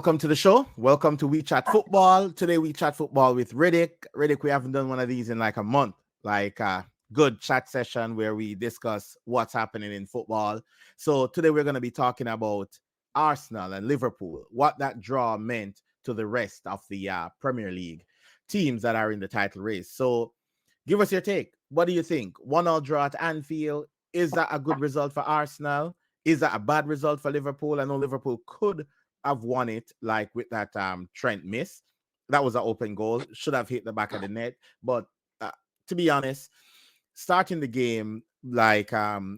Welcome to the show. Welcome to We Chat Football. Today we chat football with Riddick. Riddick, we haven't done one of these in like a month. Like a good chat session where we discuss what's happening in football. So today we're going to be talking about Arsenal and Liverpool, what that draw meant to the rest of the Premier League teams that are in the title race. So give us your take. What do you think? 1-1 draw at Anfield. Is that a good result for Arsenal? Is that a bad result for Liverpool? I know Liverpool could have won it, like with that Trent miss. That was an open goal. Should have hit the back of the net. But to be honest, starting the game, like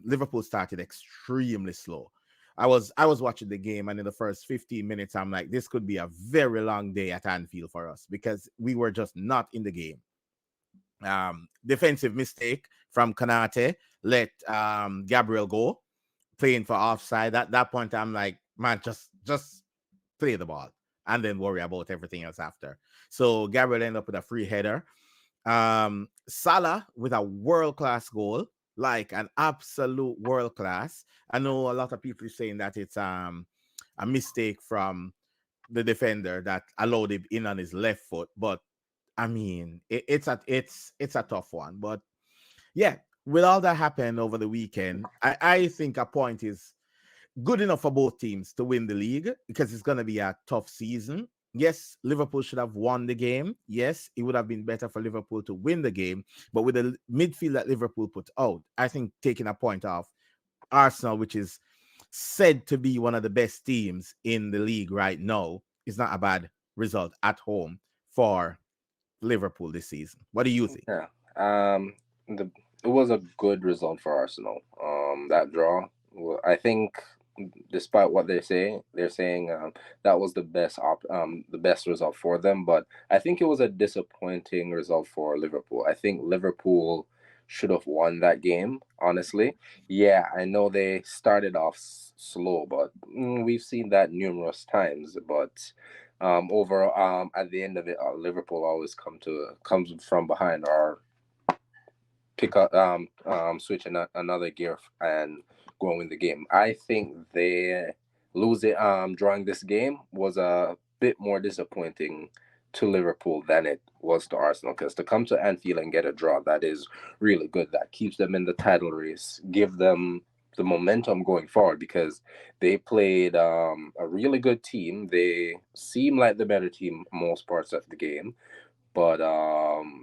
Liverpool started extremely slow. I was watching the game, and in the first 15 minutes, I'm like, this could be a very long day at Anfield for us because we were just not in the game. Defensive mistake from Kanate let Gabriel go, playing for offside. At that point, I'm like, man, just play the ball and then worry about everything else after. So Gabriel ended up with a free header. Salah with a world-class goal, like an absolute world class. I know a lot of people saying that it's a mistake from the defender that allowed him in on his left foot, but I mean it's a tough one. But yeah, with all that happened over the weekend, I think a point is good enough for both teams to win the league because it's going to be a tough season. Yes, Liverpool should have won the game. Yes, it would have been better for Liverpool to win the game. But with the midfield that Liverpool put out, I think taking a point off Arsenal, which is said to be one of the best teams in the league right now, is not a bad result at home for Liverpool this season. What do you think? Yeah. The it was a good result for Arsenal. That draw. Well, I think, despite what they're saying that was the best result for them. But I think it was a disappointing result for Liverpool. I think Liverpool should have won that game. Honestly, yeah, I know they started off slow, but we've seen that numerous times. But overall, at the end of it, Liverpool always comes from behind or pick up switch another gear and go win the game. I think they losing drawing this game was a bit more disappointing to Liverpool than it was to Arsenal, because to come to Anfield and get a draw, that is really good. That keeps them in the title race, give them the momentum going forward, because they played a really good team. They seem like the better team most parts of the game, but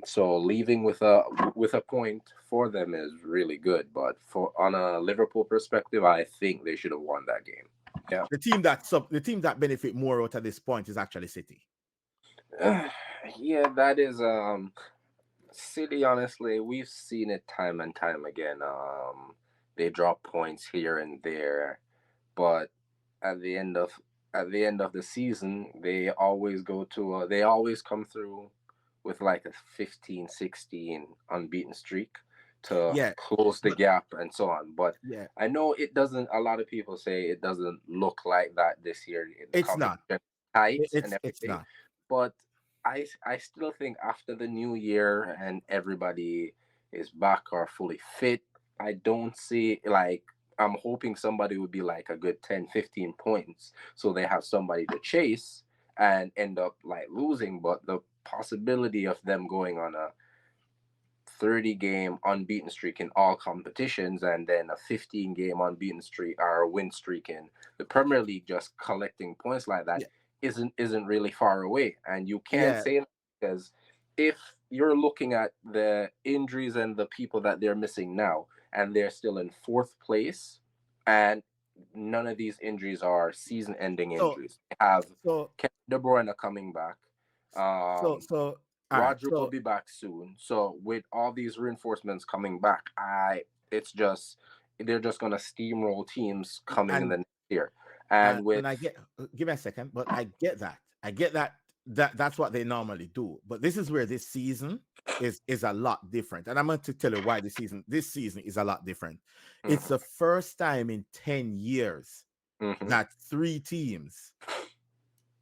so leaving with a point for them is really good. But for on a Liverpool perspective, I think they should have won that game. Yeah. The team that benefit more out at this point is actually City. Yeah, that is City. Honestly, we've seen it time and time again. They drop points here and there, but at the end of the season, they always come through with like a 15-16 unbeaten streak to Yeah, close the but gap and so on. But yeah, I know it doesn't. A lot of people say it doesn't look like that this year. The it's not. competition tight and It's everything, not. but I still think after the new year and everybody is back or fully fit, I don't see, like, I'm hoping somebody would be like a good 10-15 points so they have somebody to chase and end up like losing. But the possibility of them going on a 30 game unbeaten streak in all competitions, and then a 15 game unbeaten streak or a win streak in the Premier League, just collecting points like that, Yeah, isn't really far away. And you can't yeah. say that, because if you're looking at the injuries and the people that they're missing now, and they're still in fourth place, and none of these injuries are season ending So injuries. They have so Kevin De Bruyne coming back. so um so all right. Roger will be back soon. So with all these reinforcements coming back, it's just they're just gonna steamroll teams coming in And the next year. And with I get, give me a second, but I get that. I get that's what they normally do. But this is where this season is a lot different. And I'm going to tell you why this season is a lot different. It's Mhm, the first time in 10 years mhm. that three teams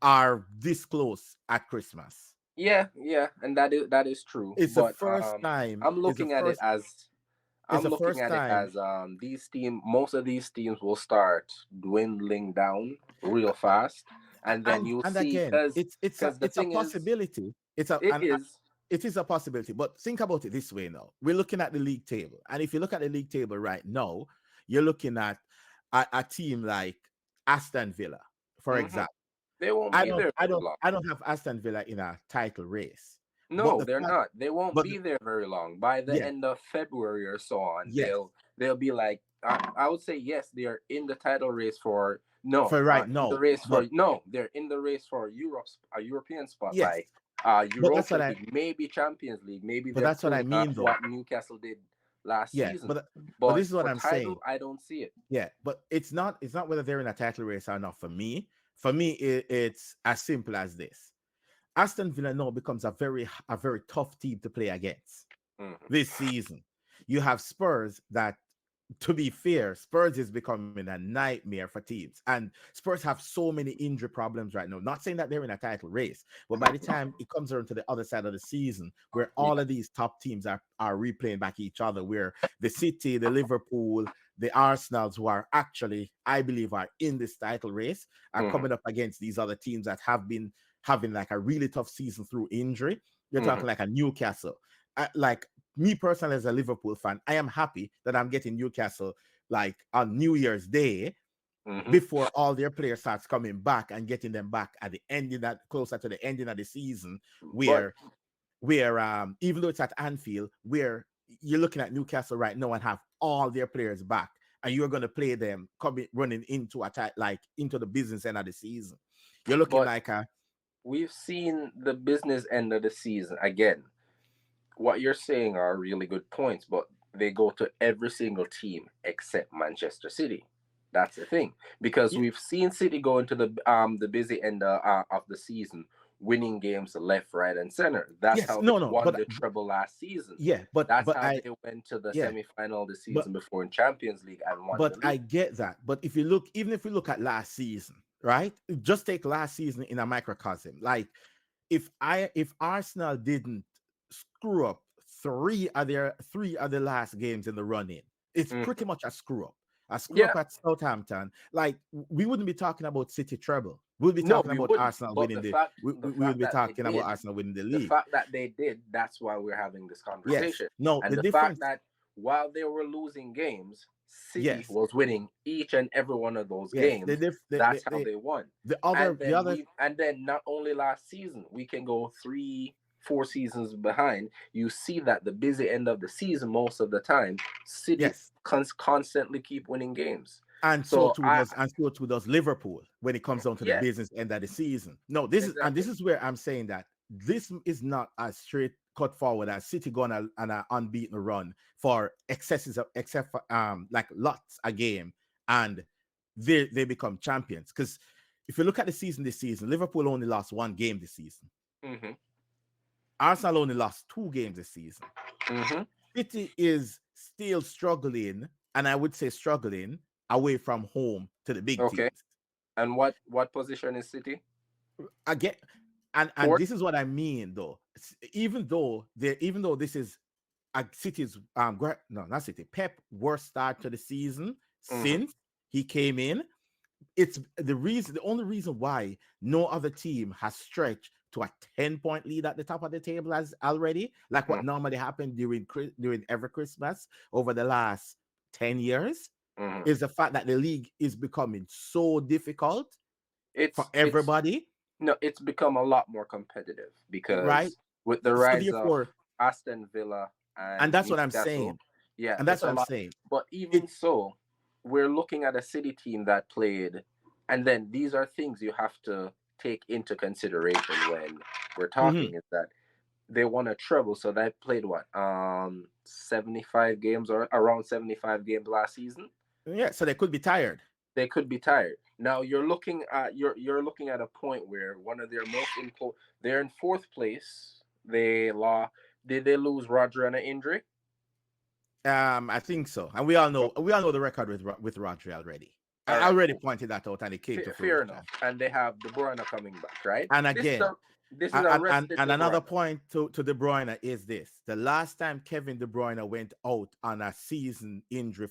are this close at Christmas. Yeah, yeah, and that is true. It's the But first time. I'm looking at it as It's I'm the looking first at it time. as most of these teams will start dwindling down real fast, and then you and see, again, because the it's a thing is, possibility. It's a it and is. it is a possibility. But think about it this way now. We're looking at the league table, and if you look at the league table right now, you're looking at a team like Aston Villa, for Hmm. example. They won't be there very long. I don't have Aston Villa in a title race, but No, they're not. They won't but be there very long. By the yeah, end of February or so on, yes, they'll be like, I would say yes, they are in the title race for no, for right in the now, race for but no, they're in the race for a European spot, yes, like but that's Europa what I League, maybe Champions League, maybe but they're that's what I pulling mean off though. what Newcastle did last Yeah, season. but But this is what for I'm saying. title, I don't see it. Yeah, but it's not whether they're in a title race or not for me. For me, it's as simple as this. Aston Villa now becomes a very tough team to play against Hmm. this season. You have Spurs that, to be fair, Spurs is becoming a nightmare for teams. And Spurs have so many injury problems right now. Not saying that they're in a title race, but by the time it comes around to the other side of the season, where all Yeah. of these top teams are replaying back each other, where the City, the Liverpool, the Arsenals, who are actually, I believe, are in this title race, are Hmm. coming up against these other teams that have been having like a really tough season through injury. You're Hmm. talking like a Newcastle. Like me personally, as a Liverpool fan, I am happy that I'm getting Newcastle like on New Year's Day Hmm. before all their players starts coming back and getting them back at the ending that closer to the ending of the season, But where even though it's at Anfield, where you're looking at Newcastle right now and have all their players back, and you're going to play them coming running into attack like into the business end of the season. You're looking but like a we've seen the business end of the season again. What you're saying are really good points, but they go to every single team except Manchester City. That's the thing, because yeah, we've seen City go into the busy end of the season, winning games left, right, and center. That's yes, how they no, won the treble last season. yeah, That's but how I they went to the yeah, semi-final the but season before in Champions League and won the I league. get that. But if you look, even if we look at last season, right? Just take last season in a microcosm. Like if Arsenal didn't screw up three of the last games in the run in, it's pretty Mhm. much a screw up. A screw up Yeah, at Southampton. Like we wouldn't be talking about City treble. We'll be no, talking we about wouldn't. Arsenal But winning the we would fact be that they talking about did, Arsenal winning the the league. fact that they did, that's why we're having this Yes. conversation. No, And the the fact difference, that while they were losing games, City yes. was winning each and every one of those Yes. games. That's how they won. The other And then not only last season, we can go 3, 4 seasons behind. You see that the busy end of the season, most of the time, City yes. constantly keep winning games. And So I so too does Liverpool when it comes down to the yeah, business end of the season. No, exactly. this is where I'm saying that this is not as straight cut forward as City going on an unbeaten run for excesses of except for like lots a game and they become champions. Because if you look at the season this season, Liverpool only lost one game this season. Hmm. Arsenal only lost two games this season. Hmm. City is still struggling, and I would say struggling away from home to the big Okay. teams. And what position is City? I get, and Fourth. this is what I mean though. Even though this is a City's no, not City, Pep worst start to the season Hmm. since he came in. It's the only reason why no other team has stretched to a 10-point lead at the top of the table as already, like what normally happened during every Christmas over the last 10 years, Hmm. is the fact that the league is becoming so difficult for It's everybody, no, it's become a lot more competitive right? because with the So rise of therefore, Aston Villa and and that's what I'm Newcastle, saying. yeah, And that's it's what a I'm lot. saying. But even It so, we're looking at a City team that played, and then these are things you have to take into consideration when we're mhm. talking. Is that they won a treble, so they played what 75 games or around 75 games last season. Yeah, so they could be tired. They could be tired. Now you're looking at a point where one of their most important, they're in fourth place. Did they lose Roger on an injury? I think so, and Oh, we all know the record with Rodri already. all I right, already cool. pointed that out, and it came to Fair enough. fruition. And they have De Bruyne coming back, right? And This is a again, this is a rested and De another Bruyne. point to De Bruyne is this: the last time Kevin De Bruyne went out on a season injury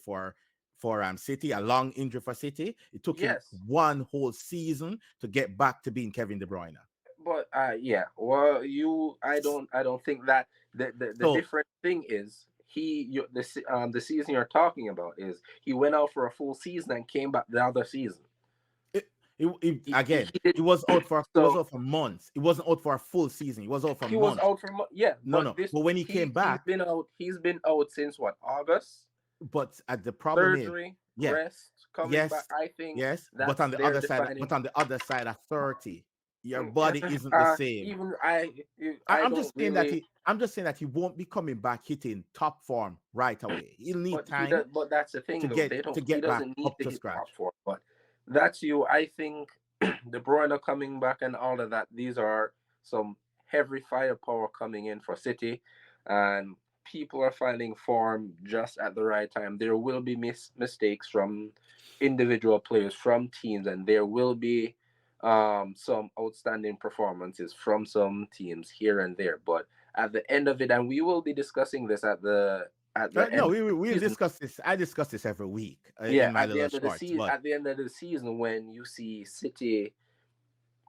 for City, a long injury for City. It took him Yes, one whole season to get back to being Kevin De Bruyne. but yeah. Well, I don't think that the So different thing is the season you're talking about is he went out for a full season and came back the other season. again, He did he was out for so. months. He wasn't out for a full season. He was out for He was months. out for yeah, No, but no. this But when he came he's back, been out. He's been out since what, August? but the problem is, Surgery, yeah, rest, coming back. yes, I think yes. that's their But defining. on the other side of 30, your Yeah, body isn't the same. even I I'm don't just saying that really. he won't be coming back hitting top form right away. He'll need But he does. time But that's the thing, though. They to don't. He get back doesn't need up to to hit top scratch. four. But that's you. I think De Bruyne coming back and all of that. These are some heavy firepower coming in for City, and people are finding form just at the right time. There will be mistakes from individual players, from teams, and there will be some outstanding performances from some teams here and there. But at the end of it, and we will be discussing this at the No, end of the we'll season. discuss this. I discuss this every week Yeah, in my at the little end of the shorts. season, But at the end of the season, when you see City,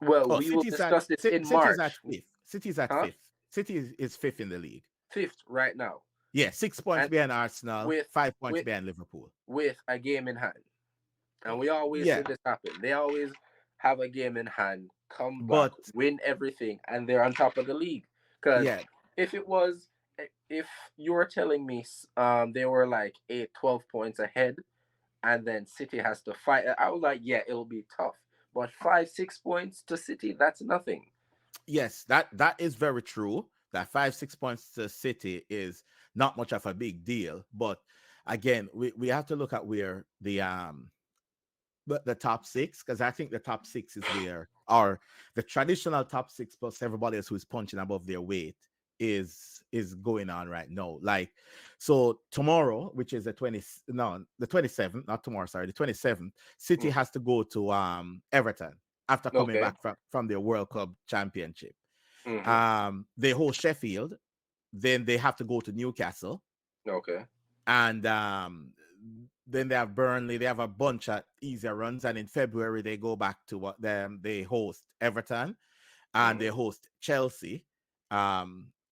well, we will discuss this in City's at March, fifth. City's at huh? fifth. City is fifth in the league. Fifth right now, Yeah, 6 points and behind Arsenal, with 5 points with behind Liverpool. with a game in hand, and we always see Yeah, this happen. They always have a game in hand, come back, but win everything, and they're on top of the league. Because yeah, if it was, if you were telling me, they were like 8, 12 points ahead, and then City has to fight. I was like, yeah, it'll be tough. But 5, 6 points to City, that's nothing. yes, that is very true. That 5 6 points to City is not much of a big deal. But again, we have to look at where the top six, because I think the top six is where our the traditional top six plus everybody else who's punching above their weight is going on right now. Like, so tomorrow, which is the 27th, not tomorrow, sorry, the 27th, City Mm. has to go to Everton after coming Okay. back from their World Club Championship. Hmm. They host Sheffield, then they have to go to Newcastle, Okay. and then they have Burnley. They have a bunch of easier runs, and in February they go back to what them. They host Everton and they Hmm. host Chelsea.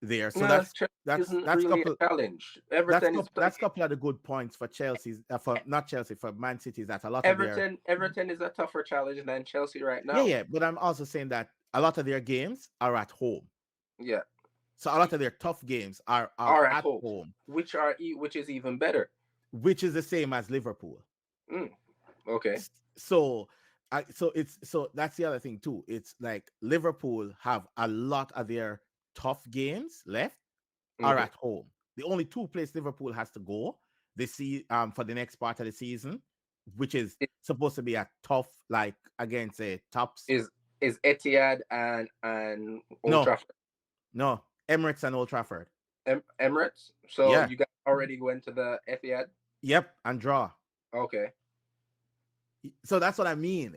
There, so No, that's Chelsea that's isn't that's really couple a challenge. Everton is that's couple of the good points for Chelsea, for not Chelsea, for Man City. That a lot of their Everton is a tougher challenge than Chelsea right yeah, now. yeah, but I'm also saying that a lot of their games are at home. Yeah, So a lot of their tough games are are at at home, home, which is even better. which is the same as Liverpool. Mm, okay. So so that's the other thing too. It's like Liverpool have a lot of their tough games left are Hmm. at home. The only two places Liverpool has to go this for the next part of the season, which is supposed to be a tough, like against a tops. Is Etihad and Old No, Trafford, no, Emirates and Old Trafford. Emirates? So Yeah, you guys already went to the Etihad? yep, and draw. Okay. So that's what I mean.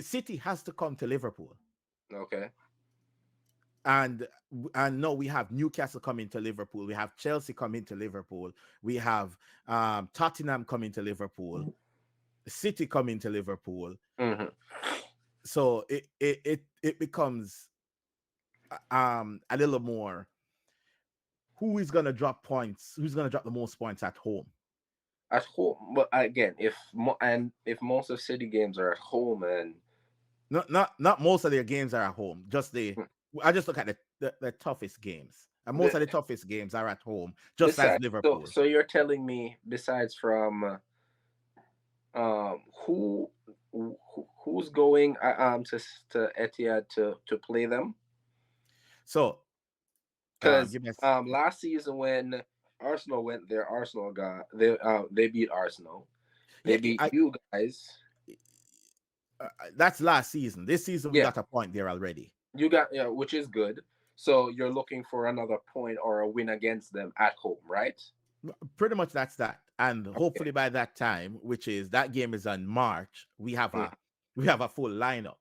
City has to come to Liverpool. Okay. and and no, we have Newcastle coming to Liverpool, we have Chelsea coming to Liverpool, we have Tottenham coming to Liverpool, City coming to Liverpool. Hmm. So it becomes a little more, who is going to drop points, who's going to drop the most points at home. At home, but again, if most of City games are at home, and Not most of their games are at home, just the mm, I just look at the toughest games, and most the of the toughest games are at home, just as besides, so Liverpool. so you're telling me besides from who who's going to Etihad to play them? So Because give me last season when Arsenal went there, Arsenal got they beat Arsenal. They yeah, beat you guys. that's last season. This season we Yeah, got a point there already. you got, yeah, which is good. So you're looking for another point or a win against them at home, right? Pretty much that's that. And Okay. hopefully by that time, which is that game is on March, Mm. we have a full lineup.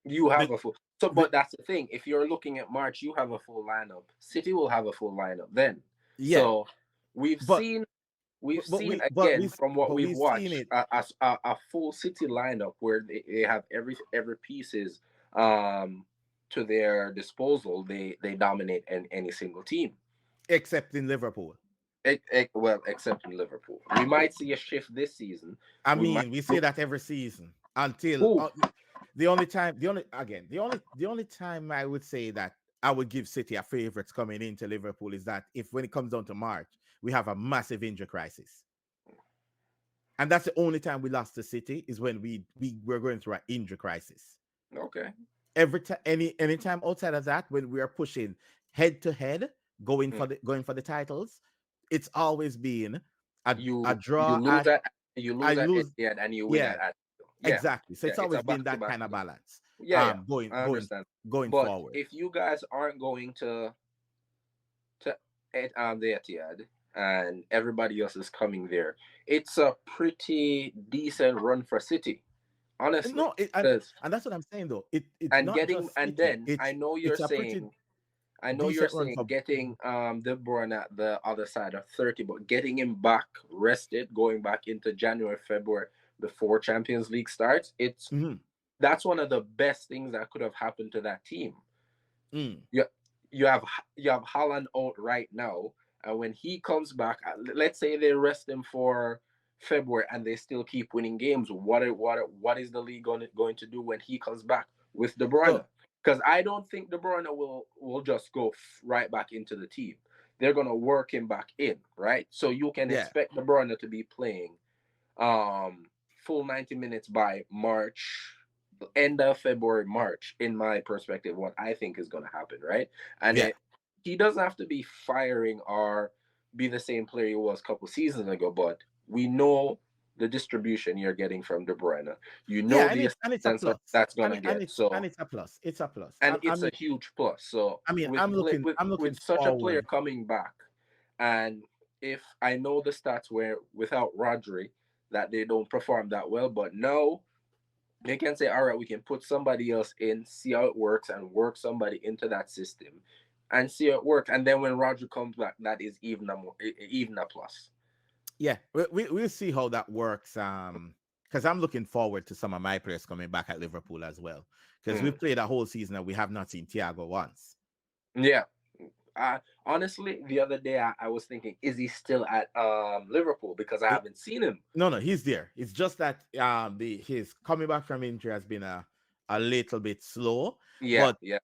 You have The, a full. So, the but that's the thing. If you're looking at March, you have a full lineup. City will have a full lineup then. yeah, So we've but seen. we've but seen but again from what we've we've seen watched it. a full City lineup where they have every pieces um to their disposal. They dominate any single team. Except in Liverpool. Well, except in Liverpool, we might see a shift this season. I We might mean, we say that every season until who the only time, the only time I would say that I would give City a favorites coming into Liverpool is that if when it comes down to March, we have a massive injury crisis, and that's the only time we lost to City is when we were going through an injury crisis. okay. Every time, any time outside of that, when we are pushing head to head, going for the titles, it's always been a You draw lose at at I lose. Etihad and you win Yeah, at yeah, exactly. So yeah. it's It's a always been back to that back. kind of balance. Yeah, Going I going understand. going But forward. if you guys aren't going to the Etihad and everybody else is coming there, it's a pretty decent run for City, honestly. No, Because and that's what I'm saying though. It's not just and City. then It's a pretty I know you're decent run saying for. getting De Bruyne at the other side of 30, but getting him back rested, going back into January, February before Champions League starts, it's Mhm, that's one of the best things that could have happened to that team. mm. You you have you have Holland out right now, and when he comes back, let's say they rest him for February and they still keep winning games. What is the league going to do when he comes back with De Bruyne? So Because I don't think De Bruyne will just go right back into the team. They're gonna work him back in, right? So you can yeah, expect De Bruyne to be playing um full 90 minutes by March, end of February, March, in my perspective, what I think is going to happen, right? And yeah, he doesn't have to be firing or be the same player he was a couple seasons ago, but we know the distribution you're getting from De Bruyne. You yeah, know the and it's a assistance plus, that's going to and get. So, it's a plus. It's a plus. and I it's a mean, huge plus. So, I'm looking with such a player forward. coming back, and if I know the stats where without Rodri that they don't perform that well, but now they can say, all right, we can put somebody else in, see how it works, and work somebody into that system, and see how it works. And then when Roger comes back, that is even a plus. Yeah, we'll see how that works. Because I'm looking forward to some of my players coming back at Liverpool as well. Because Mm. we've played a whole season and we have not seen Thiago once. Yeah. Honestly, the other day I was thinking, is he still at Liverpool? Because I It- haven't seen him. no, no, he's there. It's just that the his coming back from injury has been a little bit slow. Yeah, But yeah.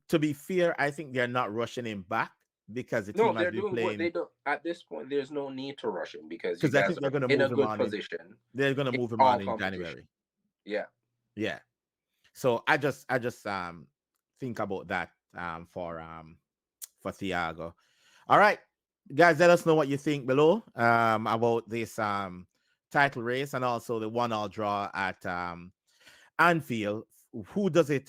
to be fair, I think they're not rushing him back because the No, team has they're been doing what they playing. don't. At this point, there's no need to rush him because you Because I guys think they're are going to in a move him good on in. position They're going to in move him all on in competition. January. Yeah. Yeah. So I just think about that for Thiago. All right, guys, let us know what you think below about this title race and also the 1-1 draw at Anfield. Who does it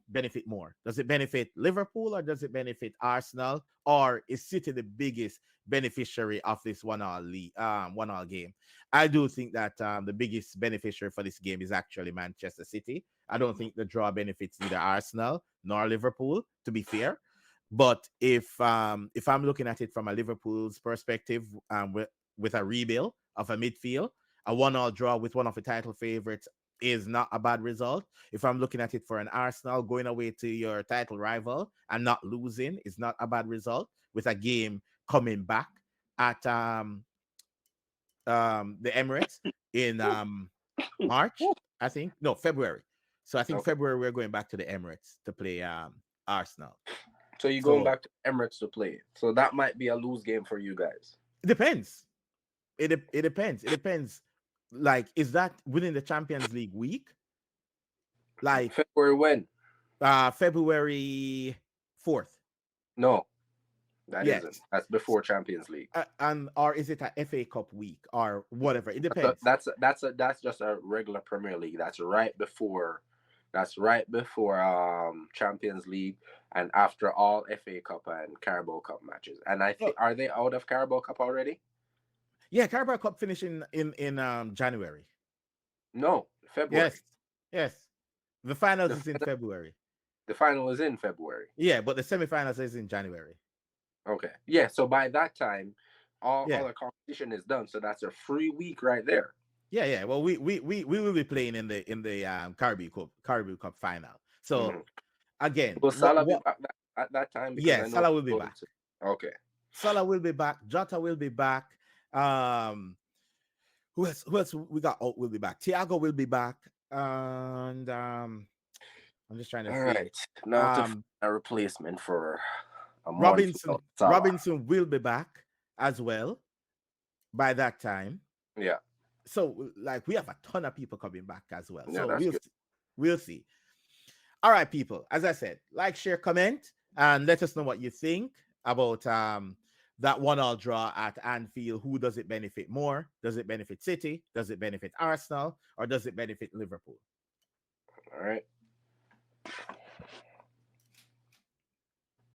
benefit more? Does it benefit Liverpool or does it benefit Arsenal? Or is City the biggest beneficiary of this 1-1 game? I do think that the biggest beneficiary for this game is actually Manchester City. I don't think the draw benefits neither Arsenal nor Liverpool, to be fair. But if I'm looking at it from a Liverpool's perspective, with a rebuild of a midfield, a 1-1 draw with one of the title favorites is not a bad result. If I'm looking at it for an Arsenal, going away to your title rival and not losing is not a bad result, with a game coming back at the Emirates in March, I think. No, February. So I think Okay. February we're going back to the Emirates to play Arsenal. So you're going So back to Emirates to play. So that might be a lose game for you guys. it depends. It depends. It depends. Like, is that within the Champions League week? Like February when? February 4th. No, that isn't. Yes. That's before Champions League. And or is it a FA Cup week or whatever? It So depends. that's just a regular Premier League. That's right before. That's right before Champions League and after all FA Cup and Carabao Cup matches. And I Oh, think are they out of Carabao Cup already? yeah, Carabao Cup finishing in January. No, Yes, February. yes. The finals The is in final, February. the final is in February. Yeah, but the semifinals is in January. Okay. Yeah. So by that time, all Yeah. the competition is done. So that's a free week right there. Yeah, yeah. Well, we will be playing in the Caribbean Cup final. So Mm-hmm. again, Will Salah be what? back at that time? Because Yeah, I know Salah will be he's going back. to. Okay. Salah will be back. Jota will be back. Um, who else? Who else we got? Oh, will be back. Thiago will be back. And I'm just trying to All think. right. Now to find Um, a replacement for a month Robinson without Salah. Robinson will be back as well by that time. Yeah. So like we have a ton of people coming back as well. Yeah, So that's good. we'll see. All right, people. As I said, like, share, comment, and let us know what you think about that 1-1 draw at Anfield. Who does it benefit more? Does it benefit City? Does it benefit Arsenal? Or does it benefit Liverpool? All right.